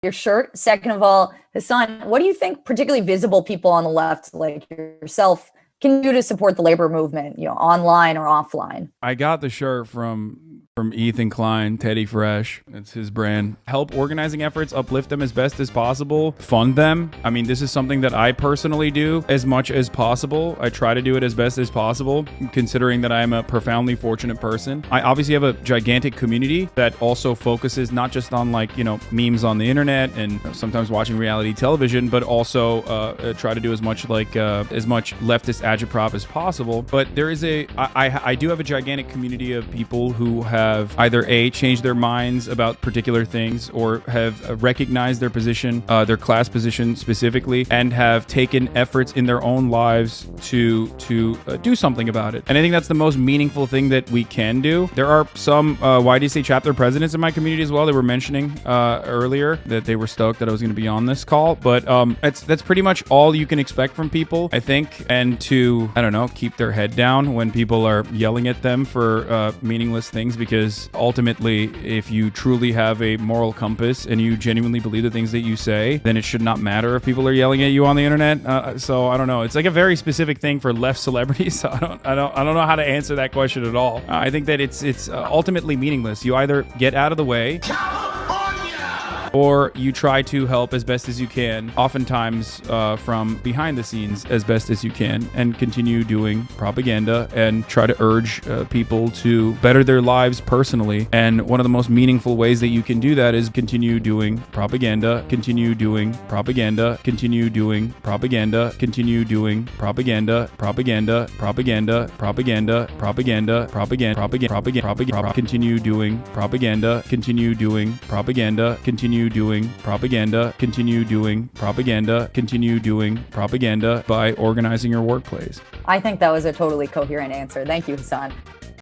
your shirt. Second of all, Hasan, what do you think particularly visible people on the left, like yourself, can do to support the labor movement, online or offline? I got the shirt from Ethan Klein, Teddy Fresh. It's his brand. Help organizing efforts, uplift them as best as possible, fund them. I mean, this is something that I personally do as much as possible. I try to do it as best as possible, considering that I'm a profoundly fortunate person. I obviously have a gigantic community that also focuses not just on memes on the internet and sometimes watching reality television, but also try to do as much leftist agitprop as possible. But there is I do have a gigantic community of people who have either changed their minds about particular things or have recognized their position, their class position specifically, and have taken efforts in their own lives to do something about it. And I think that's the most meaningful thing that we can do. There are some YDC chapter presidents in my community as well. They were mentioning earlier that they were stoked that I was going to be on this call, but that's pretty much all you can expect from people, I think, and to, I don't know, keep their head down when people are yelling at them for meaningless things, because ultimately, if you truly have a moral compass and you genuinely believe the things that you say, then it should not matter if people are yelling at you on the internet. So I don't know. It's like a very specific thing for left celebrities. So I don't know how to answer that question at all. I think that it's ultimately meaningless. You either get out of the way, or you try to help as best as you can, oftentimes from behind the scenes as best as you can, and continue doing propaganda and try to urge people to better their lives personally. And one of the most meaningful ways that you can do that is continue doing propaganda, continue doing propaganda, continue doing propaganda, continue doing propaganda, propaganda, propaganda, propaganda, propaganda, propaganda, propaganda, propaganda, continue doing propaganda, continue doing propaganda, continue doing propaganda, continue doing propaganda, continue doing propaganda by organizing your workplace. I think that was a totally coherent answer. Thank you, Hasan.